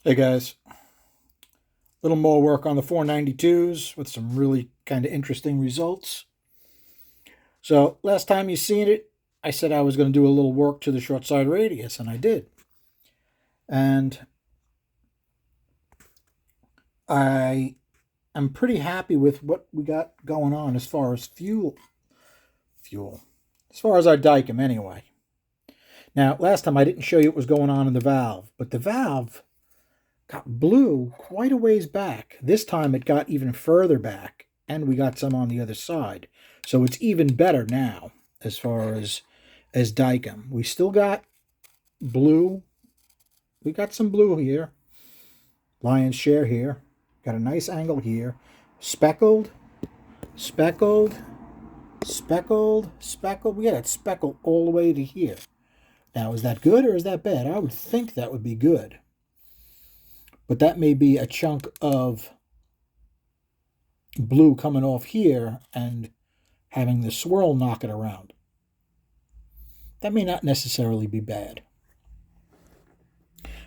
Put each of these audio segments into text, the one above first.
Hey guys, a little more work on the 492s with some really kind of interesting results. So last time you seen it, I said I was going to do a little work to the short side radius, and I did. And I am pretty happy with what we got going on as far as fuel, as far as our Dicam anyway. Now, last time I didn't show you what was going on in the valve, but the valve got blue quite a ways back. This time it got even further back, and we got some on the other side. So it's even better now as far as Dicam. We still got blue. We got some blue here. Lion's share here. Got a nice angle here. Speckled, speckled, speckled, speckled. We got it speckled all the way to here. Now, is that good or is that bad? I would think that would be good. But that may be a chunk of blue coming off here and having the swirl knock it around. That may not necessarily be bad.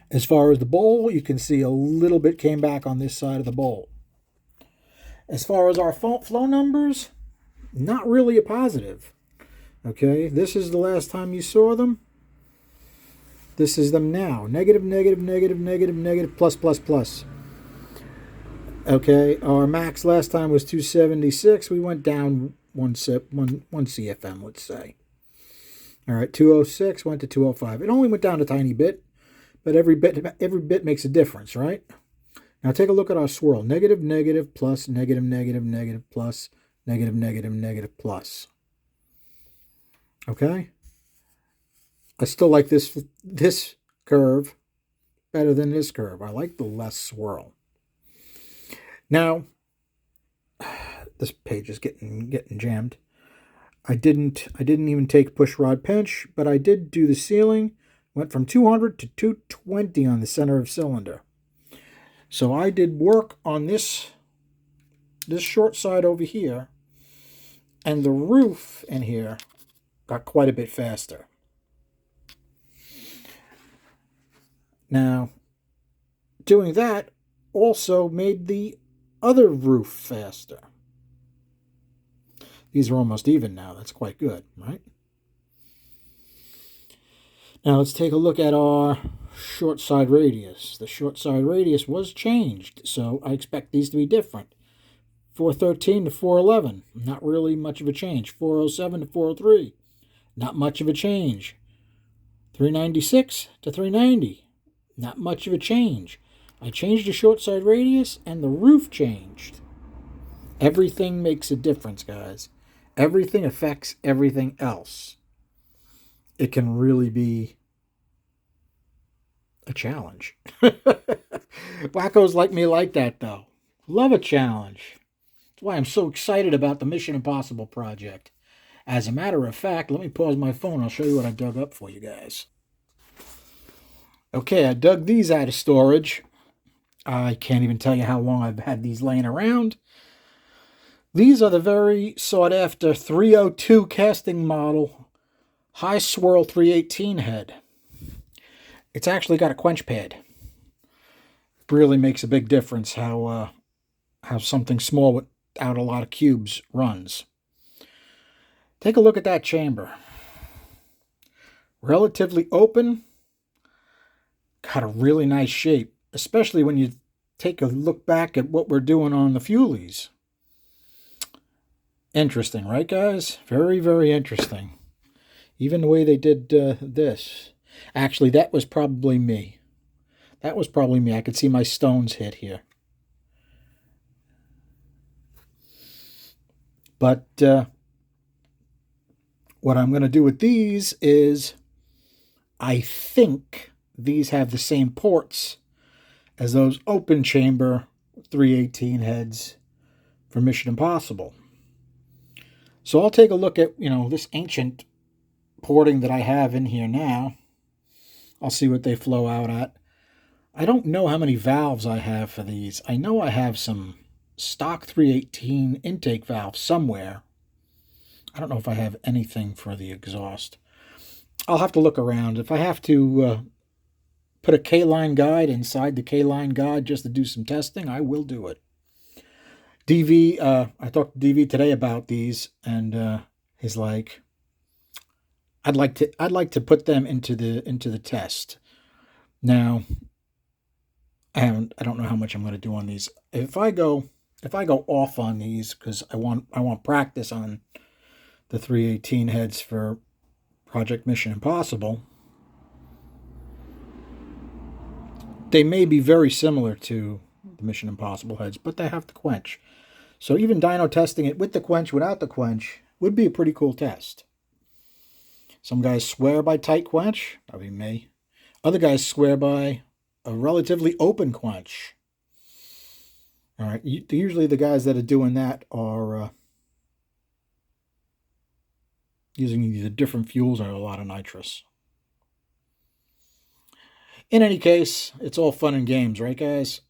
As far as the bowl, you can see a little bit came back on this side of the bowl. As far as our flow numbers, not really a positive. Okay, this is the last time you saw them. This is them now. Negative, negative, negative, negative, negative, plus, plus, plus. Okay, our max last time was 276. We went down one CFM, let's say. All right, 206 went to 205. It only went down a tiny bit, but every bit makes a difference, right? Now take a look at our swirl. Negative, negative, plus, negative, negative, negative, plus, negative, negative, negative, plus. Okay? I still like this curve better than this curve. I like the less swirl. Now, this page is getting jammed. I didn't even take push rod pinch, but I did do the sealing. Went from 200 to 220 on the center of cylinder. So I did work on this short side over here, and the roof in here got quite a bit faster. Now, doing that also made the other roof faster. These are almost even now. That's quite good, right? Now let's take a look at our short side radius. The short side radius was changed, so I expect these to be different. 413 to 411, not really much of a change. 407 to 403, not much of a change. 396 to 390, not much of a change. I changed the short side radius and the roof changed. Everything makes a difference, guys. Everything affects everything else. It can really be a challenge. Wackos like me like that, though. Love a challenge. That's why I'm so excited about the Mission Impossible project. As a matter of fact, let me pause my phone. I'll show you what I dug up for you guys. Okay, I dug these out of storage. I can't even tell you how long I've had these laying around. These are the very sought-after 302 casting model high swirl 318 head. It's actually got a quench pad. Really makes a big difference how something small without a lot of cubes runs. Take a look at that chamber. Relatively open. Got a really nice shape, especially when you take a look back at what we're doing on the fuelies. Interesting, right, guys? Very, very interesting. Even the way they did this. Actually, that was probably me. That was probably me. I could see my stones hit here. But what I'm going to do with these is I think these have the same ports as those open chamber 318 heads for Mission Impossible. So I'll take a look at, this ancient porting that I have in here now. I'll see what they flow out at. I don't know how many valves I have for these. I know I have some stock 318 intake valves somewhere. I don't know if I have anything for the exhaust. I'll have to look around. If I have to put a K-line guide inside the K-line guide just to do some testing, I will do it. DV, I talked to DV today about these, and he's like, I'd like to put them into the test. Now, and I don't know how much I'm going to do on these. If I go off on these, because I want practice on the 318 heads for Project Mission Impossible, they may be very similar to the Mission Impossible heads, but they have the quench. So even dyno testing it with the quench, without the quench, would be a pretty cool test. Some guys swear by tight quench. That'd be me. Other guys swear by a relatively open quench. All right. Usually the guys that are doing that are using either different fuels or a lot of nitrous. In any case, it's all fun and games, right, guys?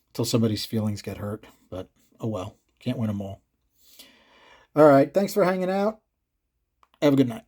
Until somebody's feelings get hurt. But, oh well. Can't win them all. All right. Thanks for hanging out. Have a good night.